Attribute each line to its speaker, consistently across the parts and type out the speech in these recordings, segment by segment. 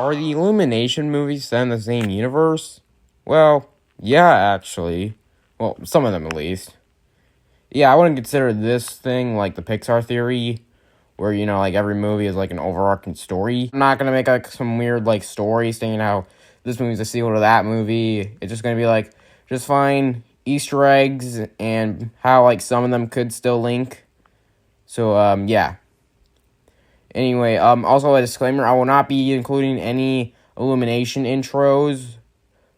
Speaker 1: Are the Illumination movies set in the same universe? Well, yeah, actually. Well, some of them at least. Yeah, I wouldn't consider this thing like the Pixar theory, where, like every movie is like an overarching story. I'm not gonna make like some weird like story saying how this movie's a sequel to that movie. It's just gonna be like, just find Easter eggs and how like some of them could still link. So, yeah. Anyway, also a disclaimer, I will not be including any Illumination intros.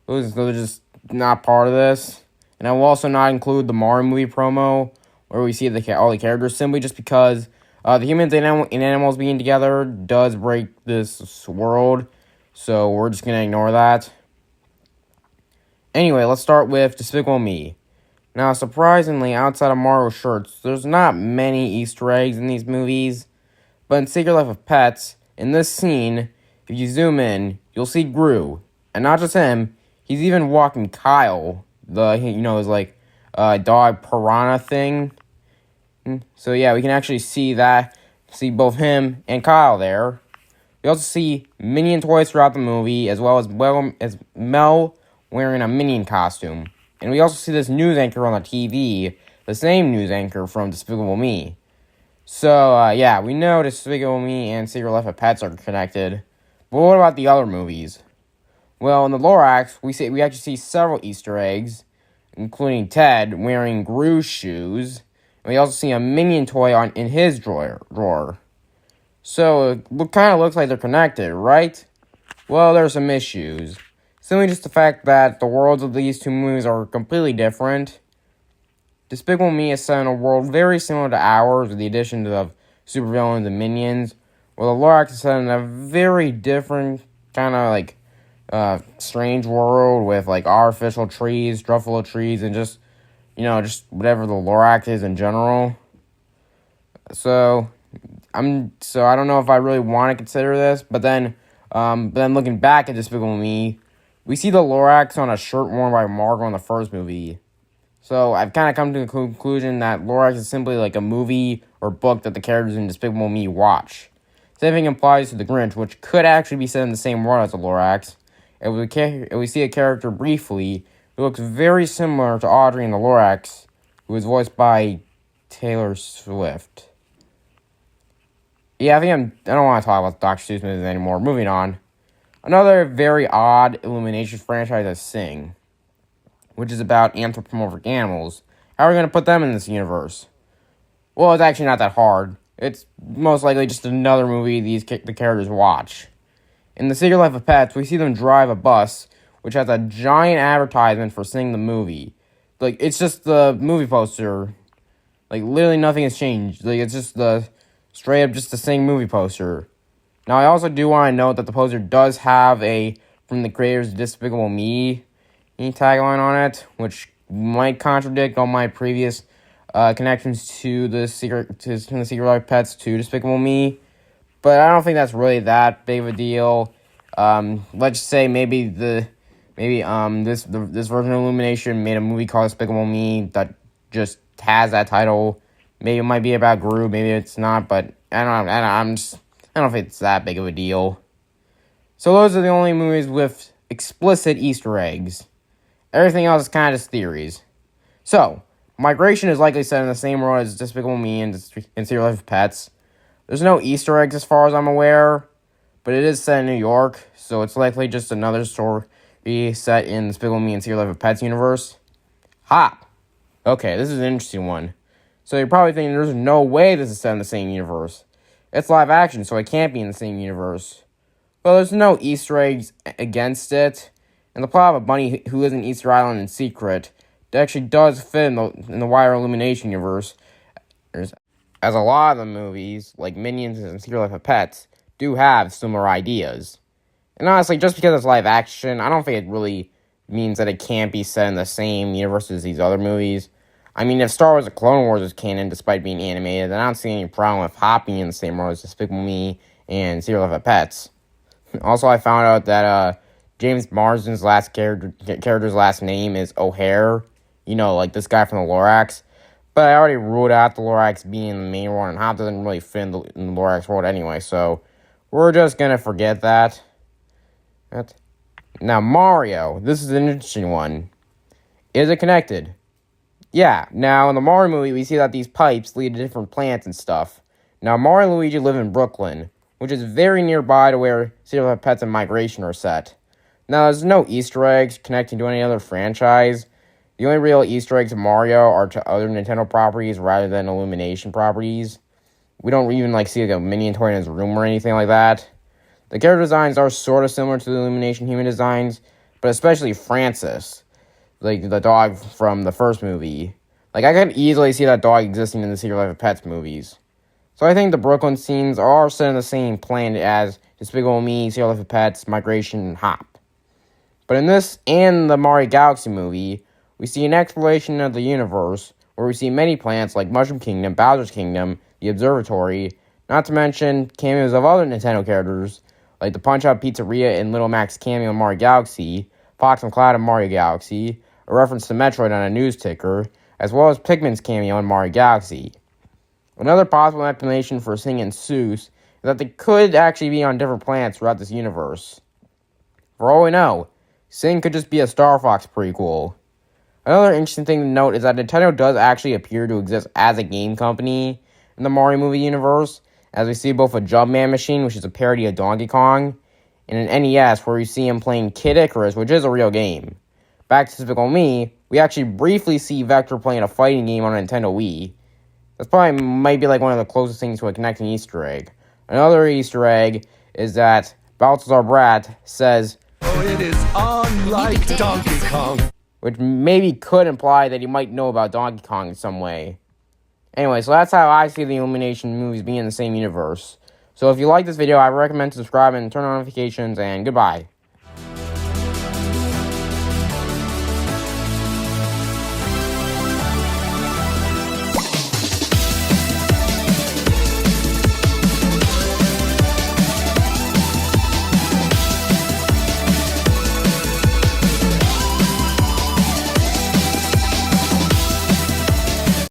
Speaker 1: Those are just not part of this. And I will also not include the Mario movie promo, where we see all the characters, simply just because the humans and animals being together does break this world. So we're just going to ignore that. Anyway, let's start with Despicable Me. Now, surprisingly, outside of Mario's shirts, there's not many Easter eggs in these movies. But in Secret Life of Pets, in this scene, if you zoom in, you'll see Gru. And not just him, he's even walking Kyle, his like dog piranha thing. So yeah, we can actually see both him and Kyle there. We also see Minion toys throughout the movie, as well as Mel wearing a Minion costume. And we also see this news anchor on the TV, the same news anchor from Despicable Me. So, yeah, we know Despicable Me and Secret Life of Pets are connected. But what about the other movies? Well, in the Lorax, we actually see several Easter eggs, including Ted wearing Gru's shoes. And we also see a Minion toy in his drawer. So, it kind of looks like they're connected, right? Well, there's some issues. Simply just the fact that the worlds of these two movies are completely different. Despicable Me is set in a world very similar to ours, with the addition of supervillains and minions, while the Lorax is set in a very different kind of like strange world with like artificial trees, Truffalo trees, and just whatever the Lorax is in general. So I don't know if I really want to consider this, but then looking back at Despicable Me, we see the Lorax on a shirt worn by Margot in the first movie. So I've kind of come to the conclusion that Lorax is simply like a movie or book that the characters in Despicable Me watch. Same thing applies to the Grinch, which could actually be set in the same world as the Lorax. If we see a character briefly who looks very similar to Audrey in the Lorax, who is voiced by Taylor Swift. Yeah, I don't want to talk about Dr. Seuss movies anymore. Moving on. Another very odd Illumination franchise is Sing, which is about anthropomorphic animals. How are we going to put them in this universe? Well, it's actually not that hard. It's most likely just another movie the characters watch. In The Secret Life of Pets, we see them drive a bus, which has a giant advertisement for Sing the movie. Like, it's just the movie poster. Like, literally nothing has changed. Like, it's just straight up just the Sing movie poster. Now, I also do want to note that the poster does have from the creators of Despicable Me tagline on it, which might contradict all my previous connections to the Secret Life of Pets to Despicable Me, but I don't think that's really that big of a deal. Let's just say maybe this version of Illumination made a movie called Despicable Me that just has that title. Maybe it might be about Gru, maybe it's not, but I don't think it's that big of a deal. So those are the only movies with explicit Easter eggs. Everything else is kind of just theories. So, Migration is likely set in the same world as Despicable Me and Secret Life of Pets. There's no Easter eggs as far as I'm aware, but it is set in New York, so it's likely just another story set in Despicable Me and Secret Life of Pets universe. Ha! Okay, this is an interesting one. So you're probably thinking there's no way this is set in the same universe. It's live action, so it can't be in the same universe. Well, there's no Easter eggs against it. And the plot of a bunny who lives in Easter Island in secret actually does fit in the wider Illumination universe, as a lot of the movies, like Minions and Secret Life of Pets, do have similar ideas. And honestly, just because it's live action, I don't think it really means that it can't be set in the same universe as these other movies. I mean, if Star Wars: The Clone Wars is canon despite being animated, then I don't see any problem with hopping in the same world as Despicable Me and Secret Life of Pets. Also, I found out that James Marsden's character's last name is O'Hare. Like this guy from the Lorax. But I already ruled out the Lorax being the main one, and Hop doesn't really fit in the Lorax world anyway, so we're just gonna forget that. What? Now, Mario. This is an interesting one. Is it connected? Yeah. Now, in the Mario movie, we see that these pipes lead to different plants and stuff. Now, Mario and Luigi live in Brooklyn, which is very nearby to where Serial Life of Pets and Migration are set. Now, there's no Easter eggs connecting to any other franchise. The only real Easter eggs in Mario are to other Nintendo properties rather than Illumination properties. We don't even see a minion toy in his room or anything like that. The character designs are sort of similar to the Illumination human designs, but especially Francis, the dog from the first movie. I could easily see that dog existing in the Secret Life of Pets movies. So I think the Brooklyn scenes are set in the same planet as Despicable Me, Secret Life of Pets, Migration, and Hop. But in this and the Mario Galaxy movie, we see an exploration of the universe where we see many planets like Mushroom Kingdom, Bowser's Kingdom, the Observatory, not to mention cameos of other Nintendo characters like the Punch-Out Pizzeria and Little Mac's cameo in Mario Galaxy, Fox and Cloud in Mario Galaxy, a reference to Metroid on a news ticker, as well as Pikmin's cameo in Mario Galaxy. Another possible explanation for Sing and Seuss is that they could actually be on different planets throughout this universe. For all we know, Sing could just be a Star Fox prequel. Another interesting thing to note is that Nintendo does actually appear to exist as a game company in the Mario movie universe, as we see both a Jumpman machine, which is a parody of Donkey Kong, and an NES where we see him playing Kid Icarus, which is a real game. Back to Despicable Me, we actually briefly see Vector playing a fighting game on a Nintendo Wii. That's probably might be one of the closest things to a connecting Easter egg. Another Easter egg is that Balthazar Brat says,
Speaker 2: "Oh, it is unlike Donkey Kong,"
Speaker 1: which maybe could imply that he might know about Donkey Kong in some way. Anyway, so that's how I see the Illumination movies being in the same universe. So if you like this video, I recommend subscribing and turn on notifications, and goodbye.